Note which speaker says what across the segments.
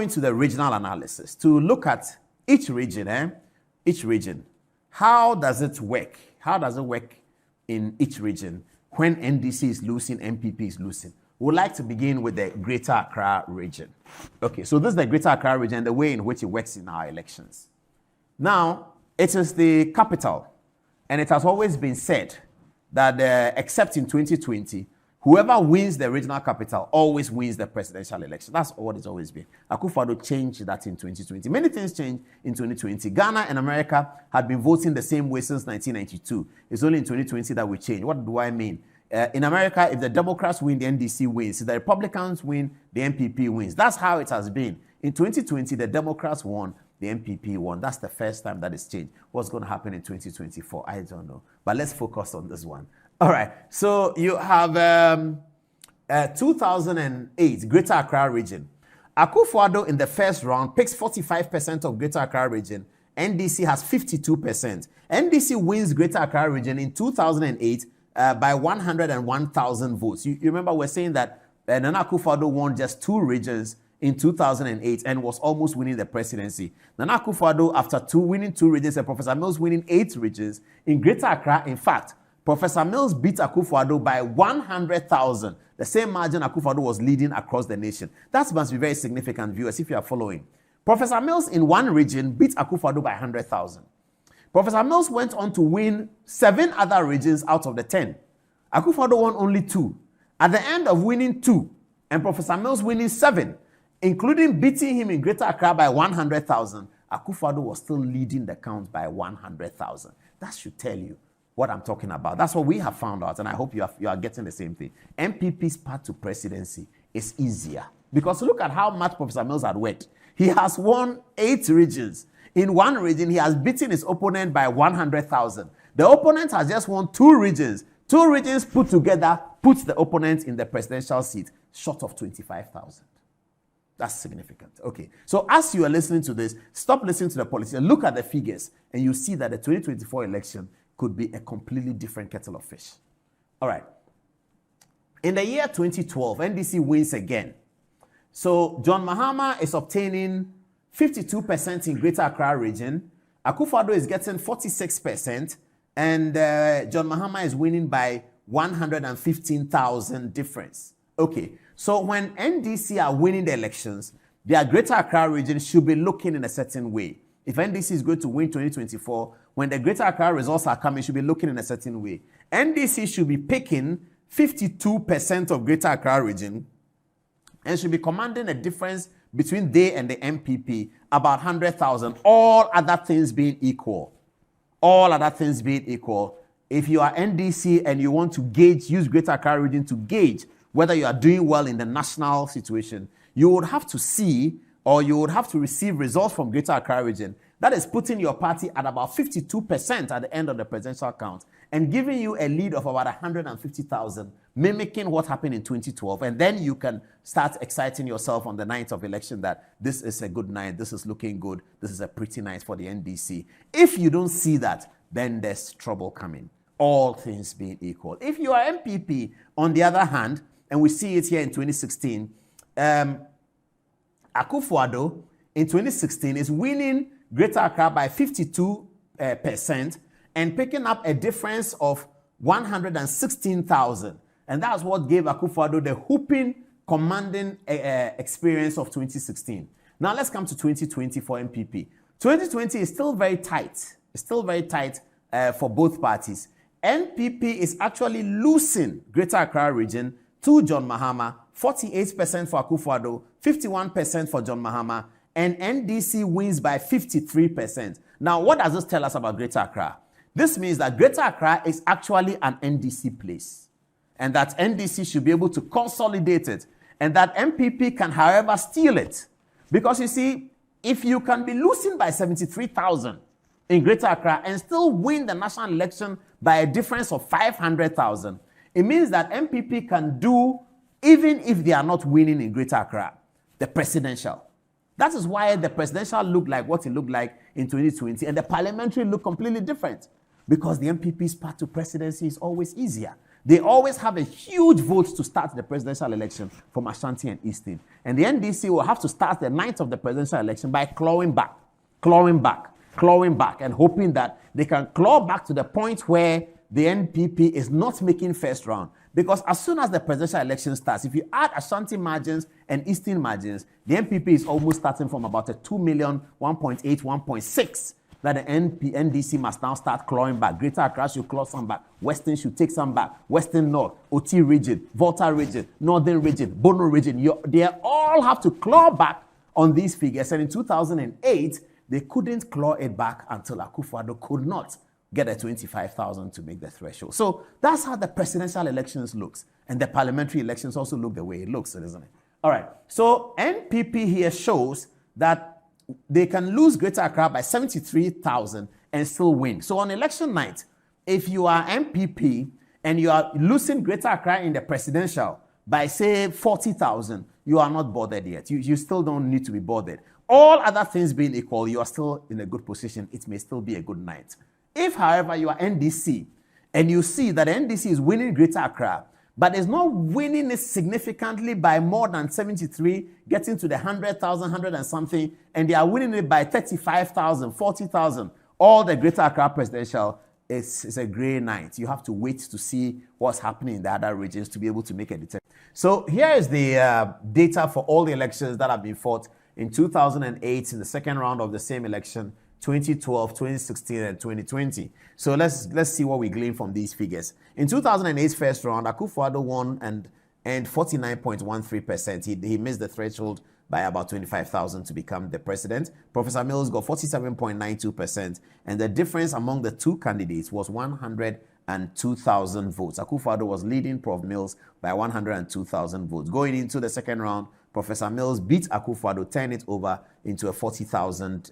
Speaker 1: into the regional analysis to look at each region, each region. How does it work? How does it work in each region when NDC is losing, MPP is losing? We'd like to begin with the Greater Accra region. Okay, so this is the Greater Accra region, the way in which it works in our elections. Now, it is the capital, and it has always been said that except in 2020, whoever wins the regional capital always wins the presidential election. That's what it's always been. Akufo-Addo changed that in 2020. Many things changed in 2020. Ghana and America had been voting the same way since 1992. It's only in 2020 that we changed. What do I mean? In America, if the Democrats win, the NDC wins. If the Republicans win, the MPP wins. That's how it has been. In 2020, the Democrats won, the MPP won. That's the first time that it's changed. What's going to happen in 2024? I don't know. But let's focus on this one. All right. So you have 2008 Greater Accra region. Akufo-Addo in the first round picks 45% of Greater Accra region. NDC has 52%. NDC wins Greater Accra region in 2008 by 101,000 votes. You remember we're saying that Nana Akufo-Addo won just 2 regions in 2008 and was almost winning the presidency. Nana Akufo-Addo, after winning 2 regions, and Professor Mills winning 8 regions in Greater Accra, in fact, Professor Mills beat Akufo-Addo by 100,000, the same margin Akufo-Addo was leading across the nation. That must be very significant, viewers, if you are following. Professor Mills in 1 region beat Akufo-Addo by 100,000. Professor Mills went on to win 7 other regions out of the 10. Akufo-Addo won only 2. At the end of winning 2, and Professor Mills winning 7, including beating him in Greater Accra by 100,000, Akufo-Addo was still leading the count by 100,000. That should tell you what I'm talking about. That's what we have found out, and I hope you are getting the same thing. MPP's path to presidency is easier because look at how much Professor Mills had worked. He has won 8 regions. In 1 region, he has beaten his opponent by 100,000. The opponent has just won 2 regions. 2 regions put together puts the opponent in the presidential seat short of 25,000. That's significant. Okay. So as you are listening to this, stop listening to the politician, look at the figures, and you see that the 2024 election could be a completely different kettle of fish. All right. In the year 2012, NDC wins again. So John Mahama is obtaining 52% in Greater Accra region. Akufo-Addo is getting 46%, and John Mahama is winning by 115,000 difference. Okay, so when NDC are winning the elections, their Greater Accra region should be looking in a certain way. If NDC is going to win 2024, when the Greater Accra results are coming, should be looking in a certain way. NDC should be picking 52% of Greater Accra region and should be commanding a difference between they and the MPP about 100,000, all other things being equal. All other things being equal. If you are NDC and you want to gauge, use Greater Accra region to gauge whether you are doing well in the national situation, you would have to see or you would have to receive results from Greater Accra region that is putting your party at about 52% at the end of the presidential count and giving you a lead of about 150,000, mimicking what happened in 2012. And then you can start exciting yourself on the night of election that this is a good night, this is looking good, this is a pretty night for the NDC. If you don't see that, then there's trouble coming, all things being equal. If you are MPP, on the other hand, and we see it here in 2016, Akufo-Addo in 2016 is winning Greater Accra by 52% and picking up a difference of 116,000. And that's what gave Akufo-Addo the whooping, commanding experience of 2016. Now let's come to 2020 for MPP. 2020 is still very tight. It's still very tight for both parties. NPP is actually losing Greater Accra region to John Mahama, 48% for Akufo-Addo, 51% for John Mahama, and NDC wins by 53%. Now, what does this tell us about Greater Accra? This means that Greater Accra is actually an NDC place, and that NDC should be able to consolidate it, and that MPP can, however, steal it. Because you see, if you can be losing by 73,000 in Greater Accra and still win the national election by a difference of 500,000, it means that MPP can do, even if they are not winning in Greater Accra, the presidential. That is why the presidential looked like what it looked like in 2020, and the parliamentary looked completely different, because the MPP's path to presidency is always easier. they always have a huge vote to start the presidential election from Ashanti and Eastern. And the NDC will have to start the night of the presidential election by clawing back, and hoping that they can claw back to the point where the NPP is not making first round. Because as soon as the presidential election starts, if you add Ashanti margins and Eastern margins, the NPP is almost starting from about a 2 million, 1.8, 1.6, that the NDC must now start clawing back. Greater Accra should claw some back. Western should take some back. Western North, OT region, Volta region, Northern region, Bono region. They all have to claw back on these figures. And in 2008, they couldn't claw it back until Akufo-Addo could not get a 25,000 to make the threshold. So that's how the presidential elections looks. And the parliamentary elections also look the way it looks, isn't it? All right. So NPP here shows that they can lose Greater Accra by 73,000 and still win. So on election night, if you are MPP and you are losing Greater Accra in the presidential by, say, 40,000, you are not bothered yet. You still don't need to be bothered. All other things being equal, you are still in a good position. It may still be a good night. If, however, you are NDC and you see that NDC is winning Greater Accra, but is not winning it significantly by more than 73, getting to the 100,000, 100 and something, and they are winning it by 35,000, 40,000, all the Greater Accra presidential is a gray night. You have to wait to see what's happening in the other regions to be able to make a determination. So here is the data for all the elections that have been fought in 2008 in the second round of the same election, 2012, 2016, and 2020. So let's see what we glean from these figures. In 2008's first round, Akufo-Addo won and 49.13%. He missed the threshold by about 25,000 to become the president. Professor Mills got 47.92%, and the difference among the two candidates was 102,000 votes. Akufo-Addo was leading Prof. Mills by 102,000 votes. Going into the second round, Professor Mills beat Akufo-Addo, turn it over into a 40,000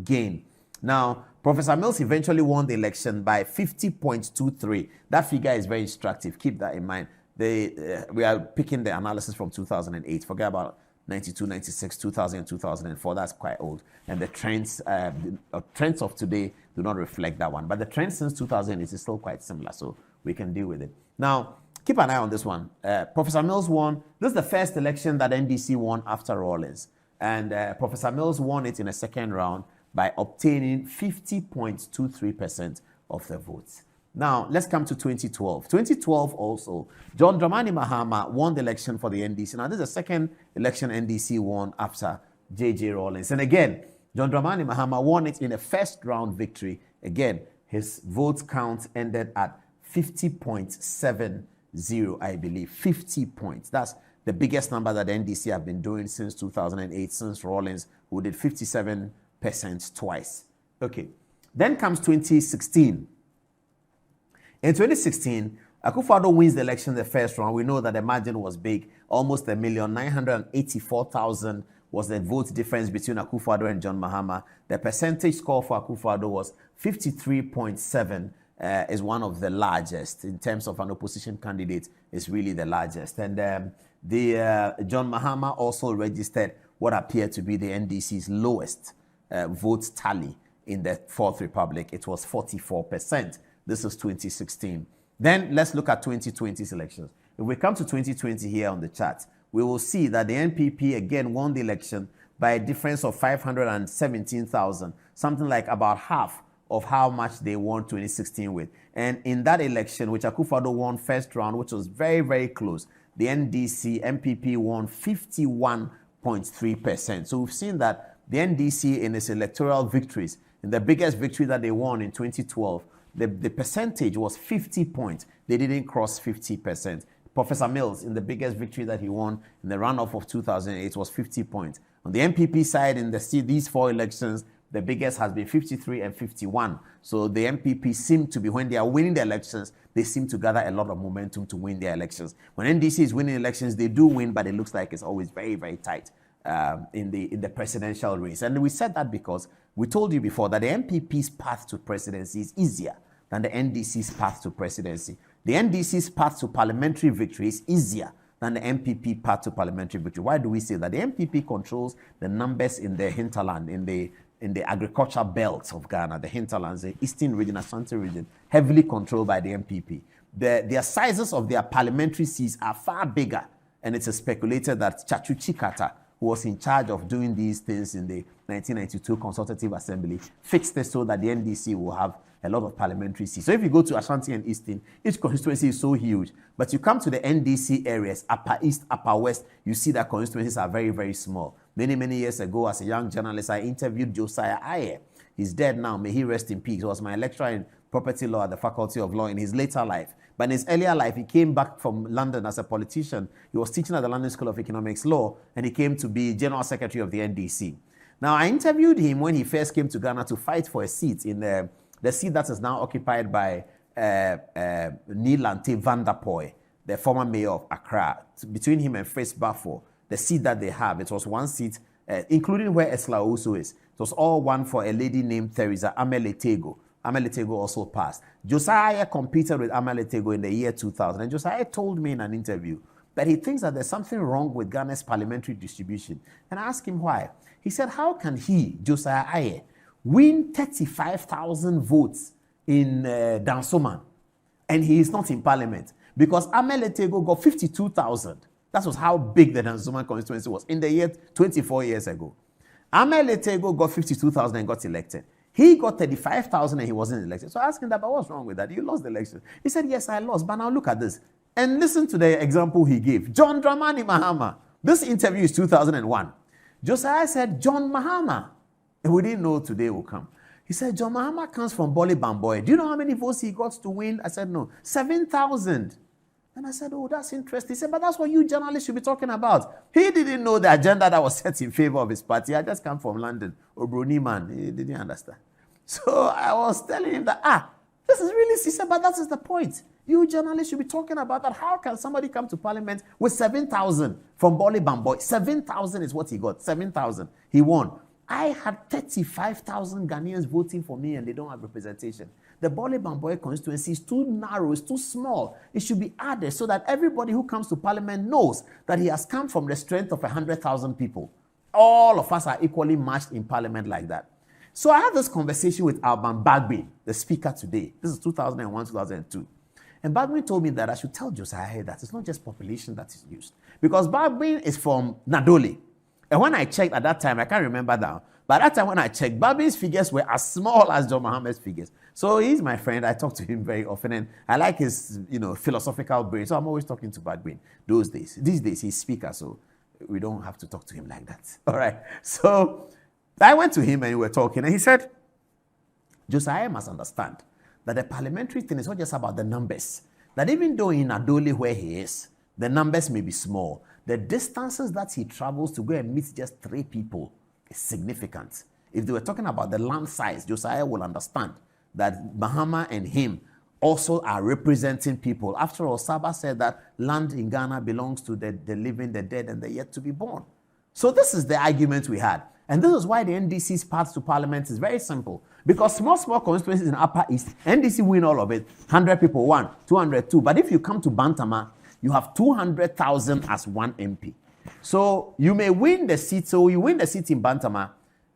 Speaker 1: gain. Now, Professor Mills eventually won the election by 50.23. That figure is very instructive. Keep that in mind. We are picking the analysis from 2008. Forget about 92, 96, 2000, 2004. That's quite old. And the trends of today do not reflect that one. But the trend since 2008 is still quite similar, so we can deal with it. Now, keep an eye on this one. Professor Mills won. This is the first election that NDC won after Rawlings. And Professor Mills won it in a second round by obtaining 50.23% of the votes. Now, let's come to 2012. 2012 also, John Dramani Mahama won the election for the NDC. Now, this is the second election NDC won after J.J. Rawlings. And again, John Dramani Mahama won it in a first round victory. Again, his vote count ended at 50.70, I believe. 50 points. That's the biggest number that the NDC have been doing since 2008, since Rawlings, who did 57% twice. Okay. Then comes 2016. In 2016, Akufo-Addo wins the election the first round. We know that the margin was big. Almost 1,984,000 was the vote difference between Akufo-Addo and John Mahama. The percentage score for Akufo-Addo was 53.7, is one of the largest. In terms of an opposition candidate, is really the largest. And John Mahama also registered what appeared to be the NDC's lowest vote tally in the Fourth Republic. It was 44%. This is 2016. Then let's look at 2020's elections. If we come to 2020 here on the chart, we will see that the NPP again won the election by a difference of 517,000, something like about half of how much they won 2016 with. And in that election, which Akufo-Addo won first round, which was very, very close, the NPP won 51.3%. So we've seen that the NDC in its electoral victories, in the biggest victory that they won in 2012, the percentage was 50 points. They didn't cross 50%. Professor Mills, in the biggest victory that he won in the runoff of 2008, was 50 points. On the NPP side, in these four elections, the biggest has been 53 and 51. So the NPP seem to be, when they are winning the elections, they seem to gather a lot of momentum to win their elections. When NDC is winning elections, they do win, but it looks like it's always very, very tight in the presidential race. And we said that because we told you before that the NPP's path to presidency is easier than the NDC's path to presidency. The NDC's path to parliamentary victory is easier than the NPP path to parliamentary victory. Why do we say that? The NPP controls the numbers in the hinterland, in the agricultural belts of Ghana, the hinterlands, the eastern region, Ashanti region, heavily controlled by the NPP. their sizes of their parliamentary seats are far bigger. And it's speculated that Chachu Chikata, who was in charge of doing these things in the 1992 Consultative Assembly, fixed it so that the NDC will have a lot of parliamentary seats. So if you go to Ashanti and Eastern, each constituency is so huge. But you come to the NDC areas, Upper East, Upper West, you see that constituencies are very, very small. Many, many years ago, as a young journalist, I interviewed Josiah Aye. He's dead now. May he rest in peace. He was my lecturer in property law at the Faculty of Law in his later life. But in his earlier life, he came back from London as a politician. He was teaching at the London School of Economics Law, and he came to be General Secretary of the NDC. Now, I interviewed him when he first came to Ghana to fight for a seat in the seat that is now occupied by Nilante van der Poy, the former mayor of Accra. Between him and Fritz Bafo, the seat that they have, it was one seat, including where Esla also is. It was all one for a lady named Theresa Ameletego. Ameletego also passed. Josiah competed with Ameletego in the year 2000. And Josiah told me in an interview that he thinks that there's something wrong with Ghana's parliamentary distribution. And I asked him why. He said, how can he, Josiah Aye, win 35,000 votes in Dansoman and he is not in parliament? Because Ameletego got 52,000. That was how big the Dansoman constituency was in the year 24 years ago. Ameletego got 52,000 and got elected. He got 35,000 and he wasn't elected. So I asked him that, but what's wrong with that? You lost the election. He said, yes, I lost, but now look at this. And listen to the example he gave. John Dramani Mahama. This interview is 2001. Josiah said, John Mahama. And we didn't know today will come. He said, John Mahama comes from Boli Bamboy. Do you know how many votes he got to win? I said, no, 7,000. And I said, oh, that's interesting. He said, but that's what you journalists should be talking about. He didn't know the agenda that was set in favor of his party. I just come from London. Obroni man. He didn't understand. So I was telling him that, this is really, he said, but that is the point. You journalists should be talking about that. How can somebody come to parliament with 7,000 from Boli Bamboy? 7,000 is what he got. 7,000. He won. I had 35,000 Ghanaians voting for me and they don't have representation. The Boli Bamboy constituency is too narrow, it's too small. It should be added so that everybody who comes to parliament knows that he has come from the strength of 100,000 people. All of us are equally matched in parliament like that. So I had this conversation with Alban Bagbin, the speaker today. This is 2001, 2002. And Bagbin told me that I should tell Josiah that it's not just population that is used. Because Bagbin is from Nadole. And when I checked at that time, I can't remember now, but at that time when I checked, Bagbin's figures were as small as John Mahama's figures. So he's my friend. I talk to him very often, and I like his, philosophical brain. So I'm always talking to Bagbin those days. These days, he's speaker, so we don't have to talk to him like that. All right. So I went to him and we were talking, and he said, Josiah must understand that the parliamentary thing is not just about the numbers. That even though in Adole where he is, the numbers may be small, the distances that he travels to go and meet just 3 people is significant. If they were talking about the land size, Josiah will understand that Mahama and him also are representing people. After all, Saba said that land in Ghana belongs to the living, the dead, and the yet to be born. So this is the argument we had. And this is why the NDC's path to parliament is very simple. Because small constituencies in Upper East, NDC win all of it. 100 people, 1, 200, 2. But if you come to Bantama, you have 200,000 as 1 MP. So you may win the seat. So you win the seat in Bantama,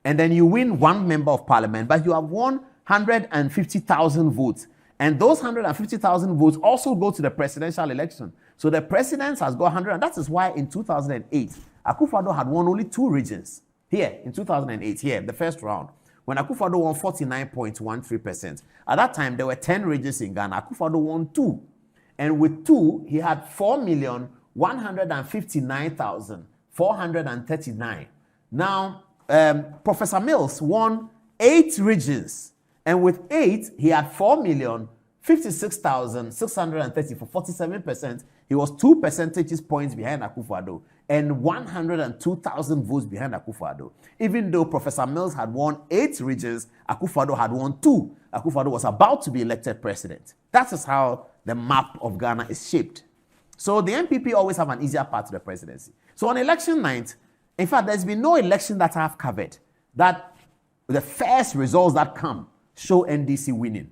Speaker 1: and then you win 1 member of parliament, but you have won 150,000 votes. And those 150,000 votes also go to the presidential election. So the president has got 100, and that is why in 2008, Akufo-Addo had won only 2 regions. Here, in 2008, here, the first round, when Akufo-Addo won 49.13%. At that time, there were 10 regions in Ghana. Akufo-Addo won 2. And with 2, he had 4,159,439. Now, Professor Mills won 8 regions. And with 8, he had 4,056,630 for 47%. He was 2 percentage points behind Akufo-Addo and 102,000 votes behind Akufo-Addo. Even though Professor Mills had won 8 regions, Akufo-Addo had won 2. Akufo-Addo was about to be elected president. That is how the map of Ghana is shaped. So the MPP always have an easier path to the presidency. So on election night, in fact, there's been no election that I've covered that the first results that come show NDC winning.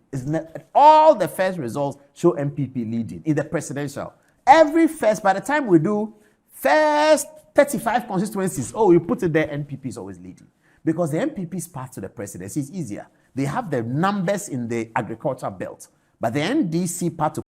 Speaker 1: All the first results show MPP leading in the presidential. By the time we do first 35 constituencies, you put it there, NPP is always leading. Because the MPP's path to the presidency is easier. They have the numbers in the agriculture belt. But the NDC path to